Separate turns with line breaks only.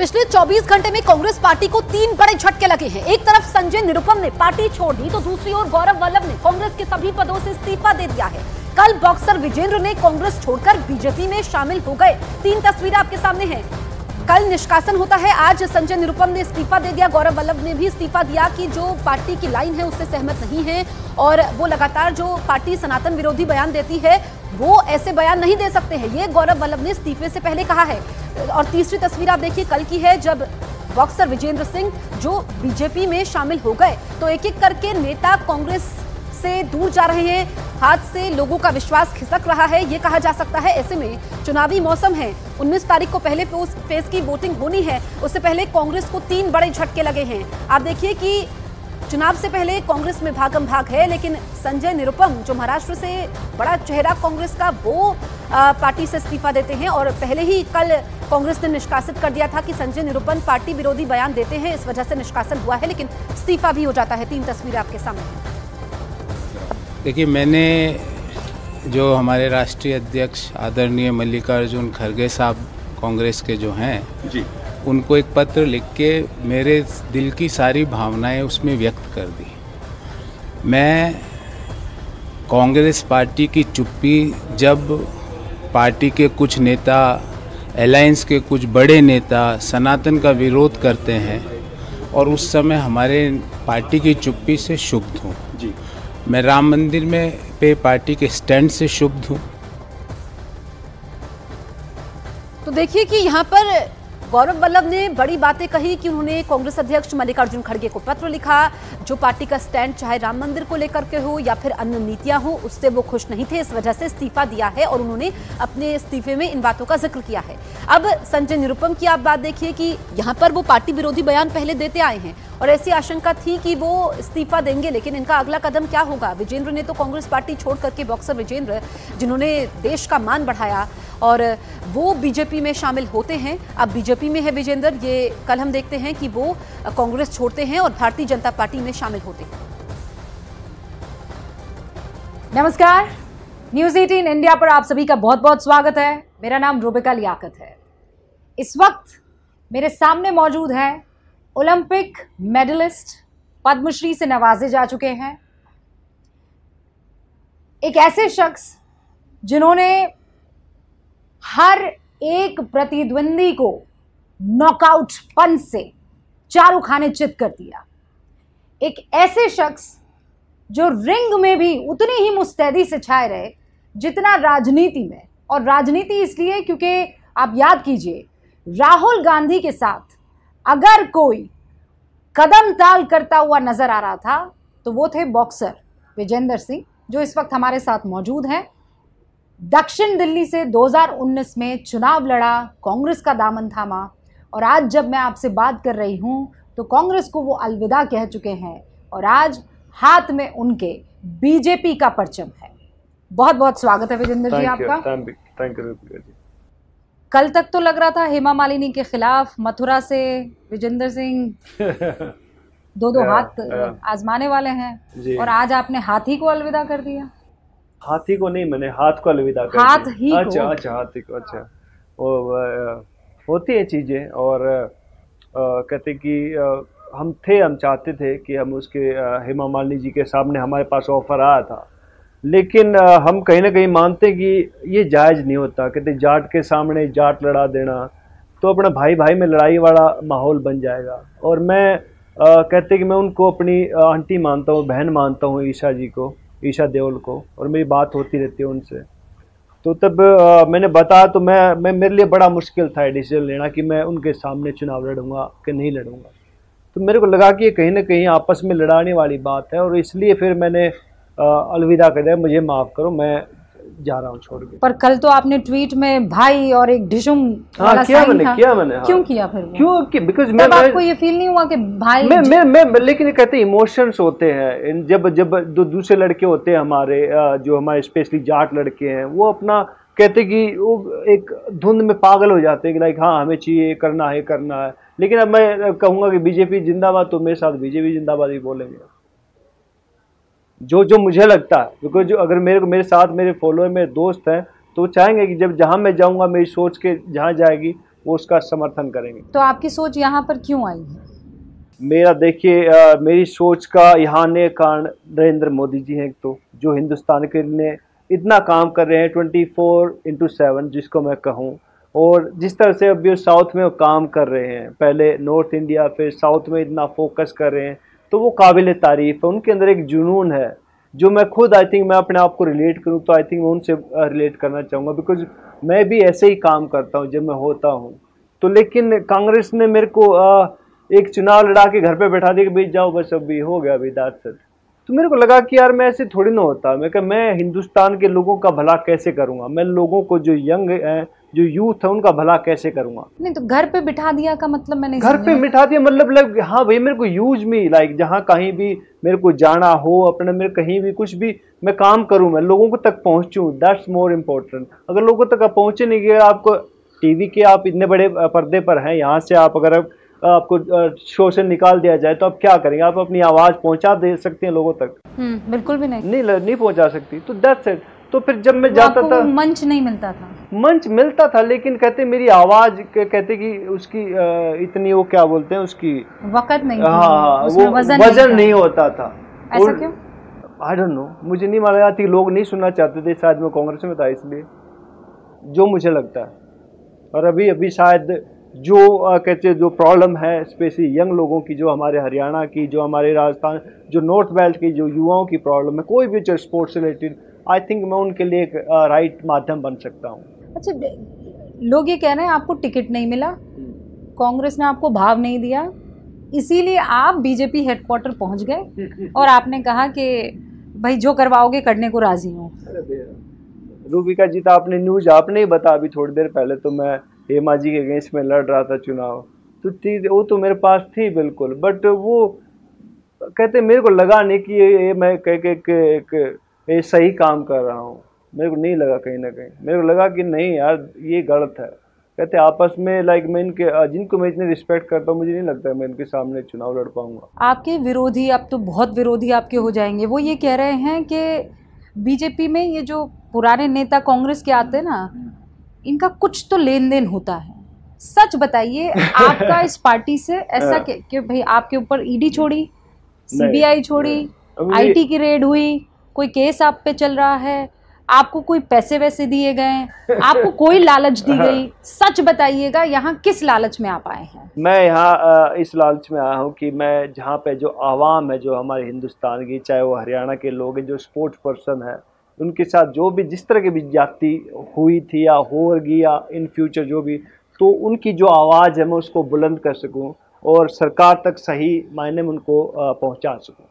पिछले 24 घंटे में कांग्रेस पार्टी को 3 बड़े झटके लगे हैं। एक तरफ संजय निरुपम ने पार्टी छोड़ दी तो दूसरी ओर गौरव वल्लभ ने कांग्रेस के सभी पदों से इस्तीफा दे दिया है। कल बॉक्सर विजेंद्र ने कांग्रेस छोड़कर बीजेपी में शामिल हो गए। 3 तस्वीरें आपके सामने हैं। कल निष्कासन होता है, आज संजय निरुपम ने इस्तीफा दे दिया, गौरव वल्लभ ने भी इस्तीफा दिया कि जो पार्टी की लाइन है उससे सहमत नहीं है और वो लगातार जो पार्टी सनातन विरोधी बयान देती है वो ऐसे बयान नहीं दे सकते हैं, ये गौरव वल्लभ ने इस्तीफे से पहले कहा है। और तीसरी तस्वीर आप देखिए कल की है, जब बॉक्सर विजेंद्र सिंह जो बीजेपी में शामिल हो गए तो एक एक करके नेता कांग्रेस से दूर जा रहे हैं, हाथ से लोगों का विश्वास खिसक रहा है, ये कहा जा सकता है। ऐसे में चुनावी मौसम है, 19 तारीख को पहले फेज की वोटिंग होनी है, उससे पहले कांग्रेस को 3 बड़े झटके लगे हैं। आप देखिए कि चुनाव से पहले कांग्रेस में भागम भाग है, लेकिन संजय निरुपम जो महाराष्ट्र से बड़ा चेहरा कांग्रेस का, वो पार्टी से इस्तीफा देते हैं और पहले ही कल कांग्रेस ने निष्कासित कर दिया था कि संजय निरुपम पार्टी विरोधी बयान देते हैं, इस वजह से निष्कासन हुआ है, लेकिन इस्तीफा भी हो जाता है। 3 तस्वीरें आपके सामने हैं।
देखिए, मैंने जो हमारे राष्ट्रीय अध्यक्ष आदरणीय मल्लिकार्जुन खड़गे साहब कांग्रेस के जो हैं
जी,
उनको एक पत्र लिख के मेरे दिल की सारी भावनाएं उसमें व्यक्त कर दी। मैं कांग्रेस पार्टी की चुप्पी, जब पार्टी के कुछ नेता, अलायंस के कुछ बड़े नेता सनातन का विरोध करते हैं और उस समय हमारे पार्टी की चुप्पी से क्षुब्ध हूँ।
जी,
मैं राम मंदिर में पे पार्टी के स्टैंड से क्षुब्ध हूँ।
तो देखिए कि यहाँ पर गौरव वल्लभ ने बड़ी बातें कही कि उन्होंने कांग्रेस अध्यक्ष मल्लिकार्जुन खड़गे को पत्र लिखा, जो पार्टी का स्टैंड चाहे राम मंदिर को लेकर के हो या फिर अन्य नीतियां हो उससे वो खुश नहीं थे, इस वजह से इस्तीफा दिया है और उन्होंने अपने इस्तीफे में इन बातों का जिक्र किया है। अब संजय निरुपम की आप बात देखिए कि यहाँ पर वो पार्टी विरोधी बयान पहले देते आए हैं और ऐसी आशंका थी कि वो इस्तीफा देंगे, लेकिन इनका अगला कदम क्या होगा। विजेंद्र ने तो कांग्रेस पार्टी छोड़ करके, बॉक्सर विजेंद्र जिन्होंने देश का मान बढ़ाया, और वो बीजेपी में शामिल होते हैं। अब बीजेपी में है विजेंद्र, ये कल हम देखते हैं कि वो कांग्रेस छोड़ते हैं और भारतीय जनता पार्टी में शामिल होते हैं। नमस्कार, न्यूज़ 18 इंडिया पर आप सभी का बहुत बहुत स्वागत है। मेरा नाम रूबिका लियाकत है। इस वक्त मेरे सामने मौजूद है ओलंपिक मेडलिस्ट, पद्मश्री से नवाजे जा चुके हैं, एक ऐसे शख्स जिन्होंने हर एक प्रतिद्वंदी को नॉकआउट पंच से चारों खाने चित कर दिया। एक ऐसे शख्स जो रिंग में भी उतनी ही मुस्तैदी से छाए रहे जितना राजनीति में, और राजनीति इसलिए क्योंकि आप याद कीजिए, राहुल गांधी के साथ अगर कोई कदम ताल करता हुआ नजर आ रहा था तो वो थे बॉक्सर विजेंद्र सिंह, जो इस वक्त हमारे साथ मौजूद हैं। दक्षिण दिल्ली से 2019 में चुनाव लड़ा, कांग्रेस का दामन थामा, और आज जब मैं आपसे बात कर रही हूं तो कांग्रेस को वो अलविदा कह चुके हैं और आज हाथ में उनके बीजेपी का परचम है। बहुत बहुत स्वागत है विजेंद्र जी आपका।
Thank you.
कल तक तो लग रहा था हेमा मालिनी के खिलाफ मथुरा से विजेंद्र सिंह दो हाथ आजमाने वाले हैं और आज आपने हाथी को अलविदा कर दिया।
हाथी को नहीं, मैंने हाथ को अलविदा कर
हाथ
दिया।
ही को।
अच्छा, हाथी को। अच्छा, वो होती है चीजें, और कहते कि हम चाहते थे कि हम उसके हेमा मालिनी जी के सामने हमारे पास ऑफर आया था, लेकिन हम कहीं ना कहीं मानते हैं कि ये जायज़ नहीं होता। कहते जाट के सामने जाट लड़ा देना तो अपना भाई भाई में लड़ाई वाला माहौल बन जाएगा। और मैं कहते कि मैं उनको अपनी आंटी मानता हूँ, बहन मानता हूँ, ईशा जी को, ईशा देओल को, और मेरी बात होती रहती है उनसे। तो तब मैंने बताया तो मैं मेरे लिए बड़ा मुश्किल था डिसीजन लेना कि मैं उनके सामने चुनाव लड़ूंगा कि नहीं लड़ूंगा। तो मेरे को लगा कि ये कहीं ना कहीं आपस में लड़ाने वाली बात है, और इसलिए फिर मैंने अलविदा कर दिया, मुझे माफ़ करो, मैं जा रहा हूँ छोड़ के।
पर कल तो आपने ट्वीट में भाई और एक डिशुम
वाला किया मैंने। हाँ।
क्यों किया फिर?
क्यों? बिकॉज
आपको ये फील नहीं हुआ कि भाई
मैं लेकिन कहते हैं इमोशंस होते हैं, जब दूसरे लड़के होते हैं हमारे, जो हमारे स्पेशली जाट लड़के हैं, वो अपना कहते कि वो एक धुंध में पागल हो जाते हैं कि लाइक हाँ हमें चाहिए, करना है। लेकिन अब मैं कहूँगा कि बीजेपी जिंदाबाद, तो मेरे साथ बीजेपी जिंदाबाद ही बोलेंगे, जो मुझे लगता है। बिकॉज जो अगर मेरे साथ मेरे फॉलोअर, मेरे दोस्त हैं, तो वो चाहेंगे कि जब जहाँ मैं जाऊँगा मेरी सोच के जहाँ जाएगी, वो उसका समर्थन करेंगे।
तो आपकी सोच यहाँ पर क्यों आई है?
मेरा देखिए मेरी सोच का यहाँ आने का कारण नरेंद्र मोदी जी हैं, तो जो हिंदुस्तान के लिए इतना काम कर रहे हैं 24/7 जिसको मैं कहूँ, और जिस तरह से अभी साउथ में वो काम कर रहे हैं, पहले नॉर्थ इंडिया फिर साउथ में इतना फोकस कर रहे हैं, तो वो काबिल तारीफ़ है। उनके अंदर एक जुनून है जो मैं खुद आई थिंक मैं अपने आप को रिलेट करूँ तो आई थिंक मैं उनसे रिलेट करना चाहूँगा, बिकॉज मैं भी ऐसे ही काम करता हूँ जब मैं होता हूँ। तो लेकिन कांग्रेस ने मेरे को एक चुनाव लड़ा के घर पे बैठा दिया कि भाई जाओ बस अभी हो गया अभी दैट्स इट। तो मेरे को लगा कि यार मैं ऐसे थोड़ी ना होता, मैं हिंदुस्तान के लोगों का भला कैसे करूँगा, मैं लोगों को जो यंग है जो यूथ है उनका भला कैसे करूँगा।
नहीं तो घर पे बिठा दिया का मतलब मैंने
घर पे बिठा दिया मतलब हाँ भाई मेरे को यूज मी लाइक जहाँ कहीं भी मेरे को जाना हो अपने मेरे कहीं भी कुछ भी मैं काम करूँ, मैं लोगों को तक पहुँचूँ, दैट्स मोर इम्पोर्टेंट। अगर लोगों तक पहुँचे नहीं गए, आपको टीवी के आप इतने बड़े पर्दे पर हैं, यहाँ से आप अगर आपको शो से निकाल दिया जाए तो आप क्या करेंगे? आप अपनी आवाज़ पहुँचा दे सकते हैं लोगों तक?
बिल्कुल भी
नहीं पहुँचा सकती। तो दैट्स इट। तो फिर जब मैं जाता था
मंच नहीं मिलता था,
मंच मिलता था लेकिन कहते मेरी आवाज़ कहते कि उसकी इतनी वो क्या बोलते हैं उसकी
वक़्त नहीं,
हाँ वो वजन नहीं होता था।
ऐसा क्यों?
आई डोंट नो, मुझे नहीं मालूम आती, लोग नहीं सुनना चाहते थे, शायद मैं कांग्रेस में था इसलिए, जो मुझे लगता है। और अभी शायद जो कहते हैं जो प्रॉब्लम है स्पेशली यंग लोगों की, जो हमारे हरियाणा की, जो हमारे राजस्थान, जो नॉर्थ बेल्ट की जो युवाओं की प्रॉब्लम है, कोई भी जो स्पोर्ट्स रिलेटेड, आई थिंक मैं उनके लिए एक राइट माध्यम बन सकता हूँ।
अच्छा, लोग ये कह रहे हैं आपको टिकट नहीं मिला, कांग्रेस ने आपको भाव नहीं दिया, इसीलिए आप बीजेपी हेडक्वार्टर पहुंच गए और आपने कहा कि भाई जो करवाओगे करने को राजी हूँ।
रूबिका जी, तो आपने न्यूज आपने ही बता अभी थोड़ी देर पहले, तो मैं हेमा जी के अगेंस्ट में लड़ रहा था चुनाव, तो चीज वो तो मेरे पास थी बिल्कुल, बट वो कहते मेरे को लगा नहीं कि ये मैं ये सही काम कर रहा हूँ। मेरे को नहीं लगा, कहीं ना कहीं मेरे को लगा कि नहीं यार ये गलत है। कहते आपस में लाइक मैं इनके जिनको मैं इतनी रिस्पेक्ट करता हूँ, मुझे नहीं लगता मैं इनके सामने चुनाव लड़ पाऊंगा।
आपके विरोधी, अब तो बहुत विरोधी आपके हो जाएंगे, वो ये कह रहे हैं कि बीजेपी में ये जो पुराने नेता कांग्रेस के आते हैं ना, इनका कुछ तो लेन देन होता है। सच बताइए आपका इस पार्टी से ऐसा कि भाई आपके ऊपर ईडी छोड़ी, सीबीआई छोड़ी, आईटी की रेड हुई, कोई केस आप पे चल रहा है, आपको कोई पैसे वैसे दिए गए, आपको कोई लालच दी गई? सच बताइएगा, यहाँ किस लालच में आप आए हैं?
मैं यहाँ इस लालच में आया हूँ कि मैं जहाँ पे जो आवाम है, जो हमारे हिंदुस्तान की, चाहे वो हरियाणा के लोग हैं, जो स्पोर्ट्स पर्सन है, उनके साथ जो भी जिस तरह की भी जाति हुई थी या होगी या इन फ्यूचर जो भी, तो उनकी जो आवाज़ है मैं उसको बुलंद कर सकूँ और सरकार तक सही मायने में उनको पहुँचा सकूँ।